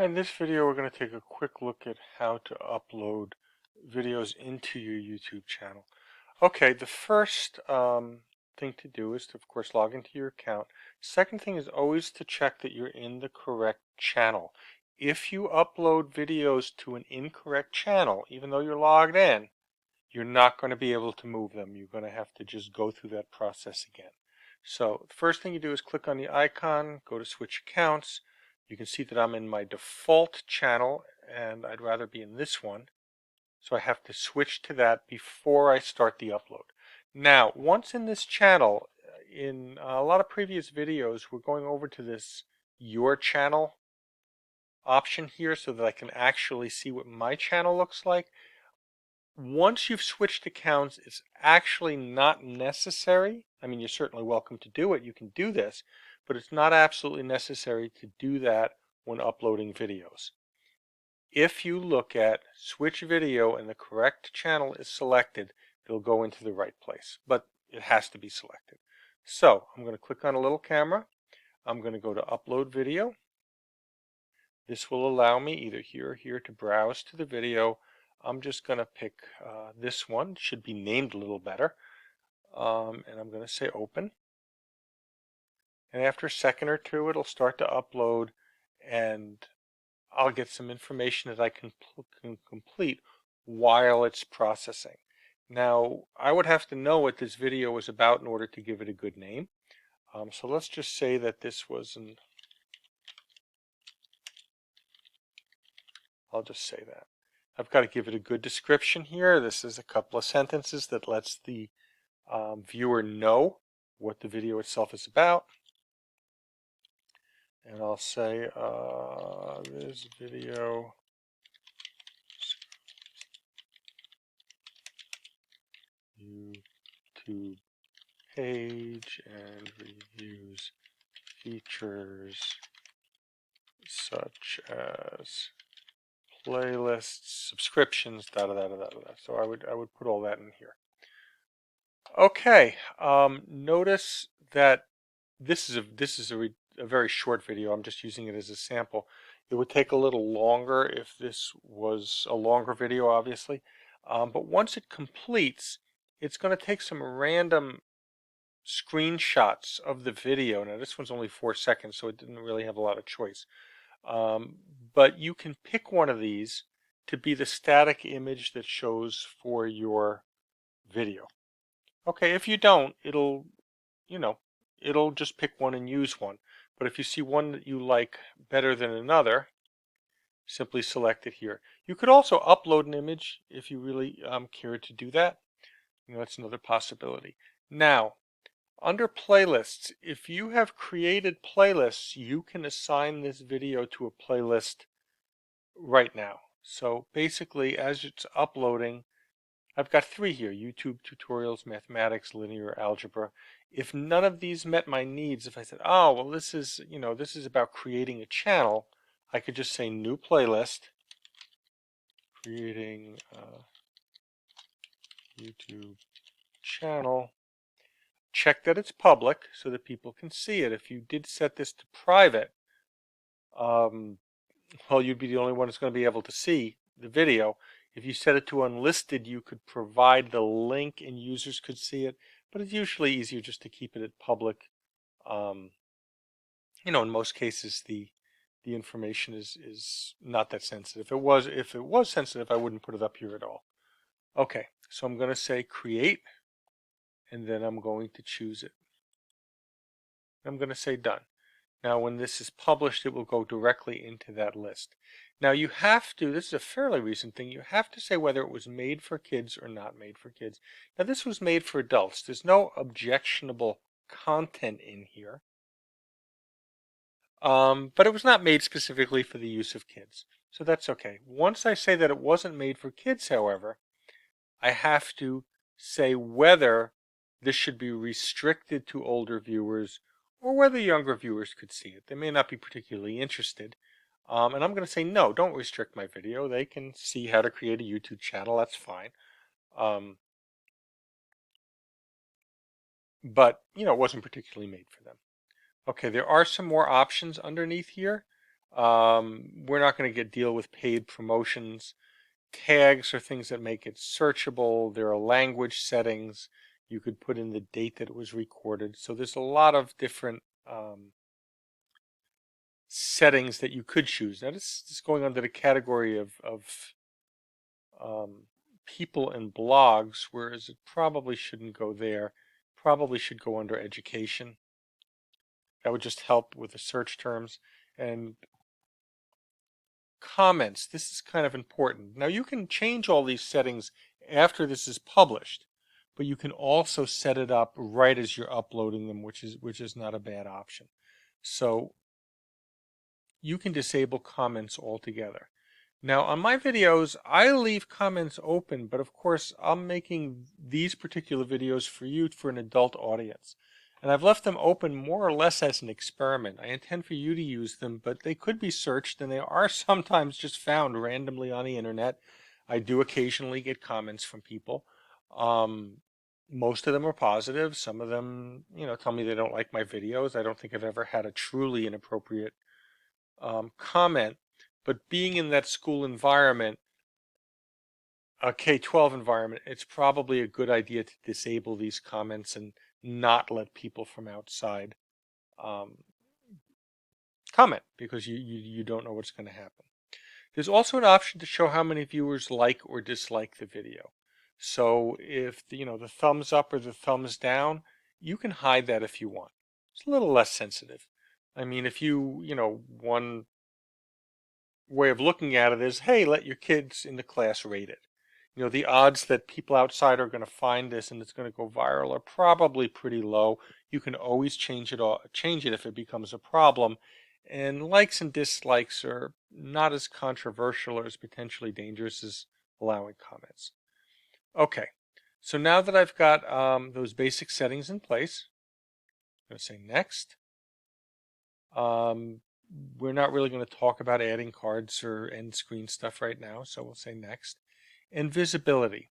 Hi, in this video we're going to take a quick look at how to upload videos into your YouTube channel. Okay, the first thing to do is to, of course, log into your account. Second thing is always to check that you're in the correct channel. If you upload videos to an incorrect channel, even though you're logged in, you're not going to be able to move them. You're going to have to just go through that process again. So the first thing you do is click on the icon, go to switch accounts. You can see that I'm in my default channel and I'd rather be in this one. So I have to switch to that before I start the upload. Now, once in this channel, in a lot of previous videos, we're going over to this Your Channel option here so that I can actually see what my channel looks like. Once you've switched accounts, it's actually not necessary. I mean, you're certainly welcome to do it. You can do this, but it's not absolutely necessary to do that when uploading videos. If you look at switch video and the correct channel is selected, it'll go into the right place, but it has to be selected. So I'm going to click on a little camera. I'm going to go to upload video. This will allow me either here or here to browse to the video. I'm just going to pick this one. It should be named a little better. And I'm going to say open. And after a second or two, it'll start to upload and I'll get some information that I can complete while it's processing. Now, I would have to know what this video was about in order to give it a good name. So let's just say that this was an, I'll just say that. I've got to give it a good description here. This is a couple of sentences that lets the viewer know what the video itself is about. And I'll say this video YouTube page and reviews features such as playlists, subscriptions, da da da da da da. So I would put all that in here. Okay, notice that this is a very short video. I'm just using it as a sample. It would take a little longer if this was a longer video, obviously. But once it completes, it's going to take some random screenshots of the video. Now this one's only 4 seconds, so it didn't really have a lot of choice. But you can pick one of these to be the static image that shows for your video. Okay, if you don't, it'll just pick one and use one. But if you see one that you like better than another, simply select it here. You could also upload an image if you really care to do that. That's another possibility. Now, under playlists, if you have created playlists, you can assign this video to a playlist right now. So basically, as it's uploading, I've got 3 here: YouTube tutorials, mathematics, linear algebra. If none of these met my needs, if I said, oh, well, this is about creating a channel, I could just say new playlist, creating a YouTube channel. Check that it's public so that people can see it. If you did set this to private, well, you'd be the only one that's going to be able to see the video. If you set it to unlisted, you could provide the link and users could see it, but it's usually easier just to keep it at public. In most cases, the information is not that sensitive. If it was sensitive, I wouldn't put it up here at all. Okay, so I'm going to say create, and then I'm going to choose it. I'm going to say done. Now, when this is published, it will go directly into that list. Now, you have to, this is a fairly recent thing, you have to say whether it was made for kids or not made for kids. Now, this was made for adults. There's no objectionable content in here. But it was not made specifically for the use of kids. So that's okay. Once I say that it wasn't made for kids, however, I have to say whether this should be restricted to older viewers or whether younger viewers could see it. They may not be particularly interested. And I'm going to say, no, don't restrict my video. They can see how to create a YouTube channel. That's fine. But, it wasn't particularly made for them. Okay, there are some more options underneath here. We're not going to deal with paid promotions. Tags are things that make it searchable. There are language settings. You could put in the date that it was recorded. So there's a lot of different settings that you could choose. Now this is going under the category of people and blogs, whereas it probably shouldn't go there. Probably should go under education. That would just help with the search terms. And comments, this is kind of important. Now you can change all these settings after this is published, but you can also set it up right as you're uploading them, which is not a bad option. So you can disable comments altogether. Now on my videos, I leave comments open, but of course I'm making these particular videos for you, for an adult audience. And I've left them open more or less as an experiment. I intend for you to use them, but they could be searched, and they are sometimes just found randomly on the internet. I do occasionally get comments from people. Most of them are positive. Some of them, tell me they don't like my videos. I don't think I've ever had a truly inappropriate comment. But being in that school environment, a K-12 environment, it's probably a good idea to disable these comments and not let people from outside comment, because you don't know what's going to happen. There's also an option to show how many viewers like or dislike the video. So if the thumbs up or the thumbs down, you can hide that if you want. It's a little less sensitive. I mean, if one way of looking at it is, hey, let your kids in the class rate it. The odds that people outside are going to find this and it's going to go viral are probably pretty low. You can always change it if it becomes a problem. And likes and dislikes are not as controversial or as potentially dangerous as allowing comments. Okay, so now that I've got those basic settings in place, I'm going to say next. We're not really going to talk about adding cards or end screen stuff right now, so we'll say next. And visibility.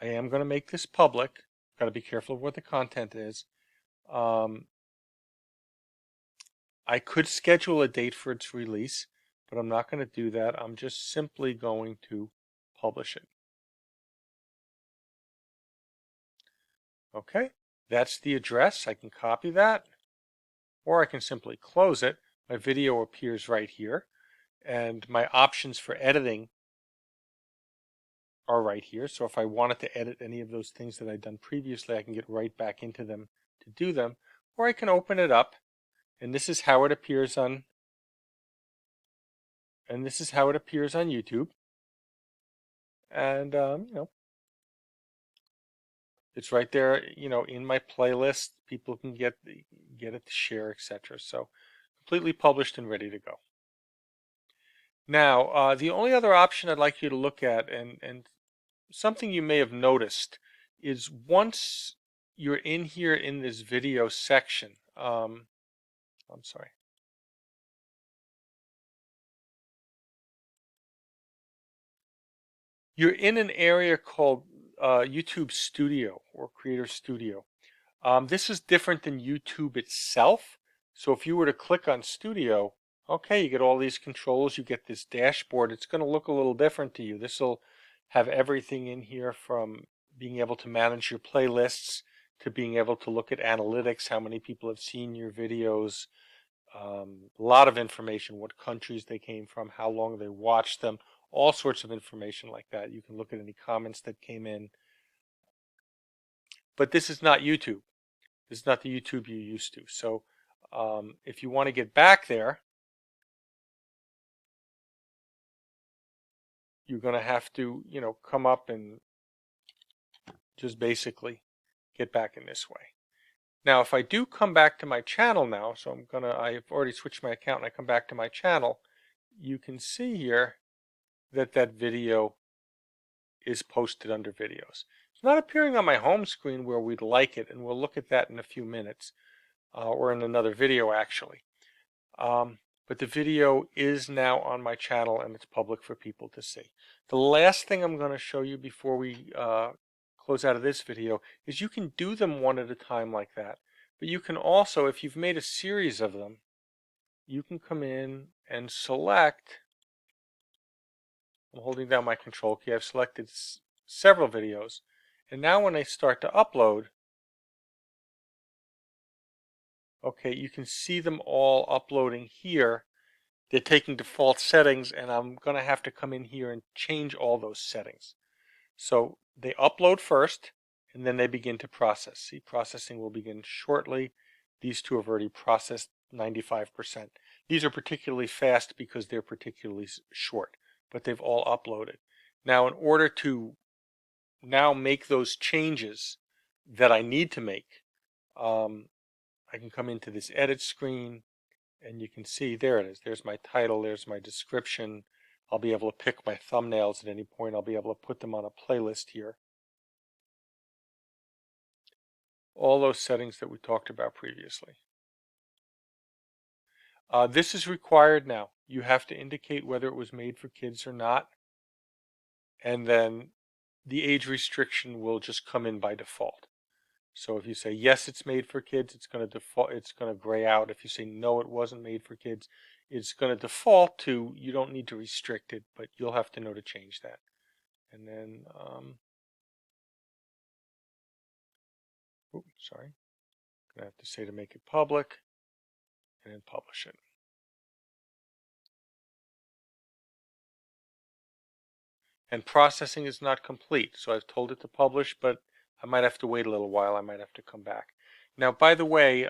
I am going to make this public. Got to be careful of what the content is. I could schedule a date for its release, but I'm not going to do that. I'm just simply going to publish it. Okay, that's the address. I can copy that, or I can simply close it. My video appears right here, and my options for editing are right here. So if I wanted to edit any of those things that I'd done previously, I can get right back into them to do them, or I can open it up, and this is how it appears on YouTube. And it's right there, in my playlist. People can get it to share, etc. So completely published and ready to go. Now, the only other option I'd like you to look at, and something you may have noticed, is once you're in here in this video section, I'm sorry. You're in an area called YouTube Studio or Creator Studio. This is different than YouTube itself. So if you were to click on Studio, okay, you get all these controls, you get this dashboard. It's going to look a little different to you. This will have everything in here, from being able to manage your playlists to being able to look at analytics, how many people have seen your videos, a lot of information, what countries they came from, how long they watched them, all sorts of information like that. You can look at any comments that came in. But this is not YouTube. This is not the YouTube you're used to. So if you want to get back there, you're going to have to, come up and just basically get back in this way. Now, if I do come back to my channel now, so I've already switched my account and I come back to my channel, you can see here that that video is posted under videos. It's not appearing on my home screen where we'd like it, and we'll look at that in a few minutes, or in another video actually. But the video is now on my channel and it's public for people to see. The last thing I'm going to show you before we close out of this video is you can do them one at a time like that. But you can also, if you've made a series of them, you can come in and select, I'm holding down my control key, I've selected several videos, and now when I start to upload, okay, you can see them all uploading here. They're taking default settings, and I'm going to have to come in here and change all those settings. So they upload first, and then they begin to process. See, processing will begin shortly. These two have already processed 95%. These are particularly fast because they're particularly short, but they've all uploaded. Now, in order to now make those changes that I need to make, I can come into this edit screen, and you can see, there it is. There's my title, there's my description. I'll be able to pick my thumbnails at any point. I'll be able to put them on a playlist here. All those settings that we talked about previously. This is required now. You have to indicate whether it was made for kids or not, and then the age restriction will just come in by default. So if you say yes, it's made for kids, it's going to default. It's going to gray out. If you say no, it wasn't made for kids, it's going to default to you don't need to restrict it, but you'll have to know to change that. And then, sorry, gonna have to say to make it public, and then publish it. And processing is not complete, so I've told it to publish, but I might have to wait a little while. I might have to come back. Now, by the way,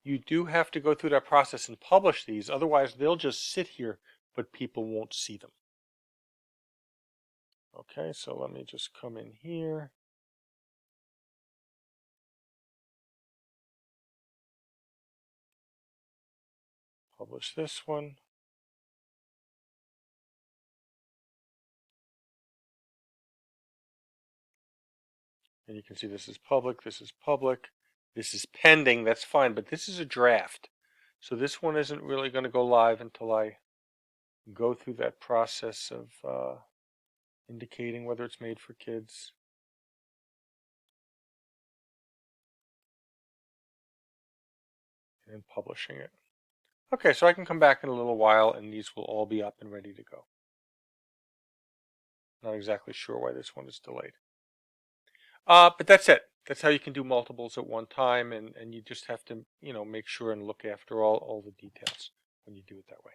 you do have to go through that process and publish these, otherwise they'll just sit here, but people won't see them. Okay, so let me just come in here. Publish this one. And you can see this is public, this is public, this is pending, that's fine, but this is a draft. So this one isn't really going to go live until I go through that process of indicating whether it's made for kids. And publishing it. Okay, so I can come back in a little while and these will all be up and ready to go. Not exactly sure why this one is delayed. But that's it. That's how you can do multiples at one time, and you just have to, make sure and look after all the details when you do it that way.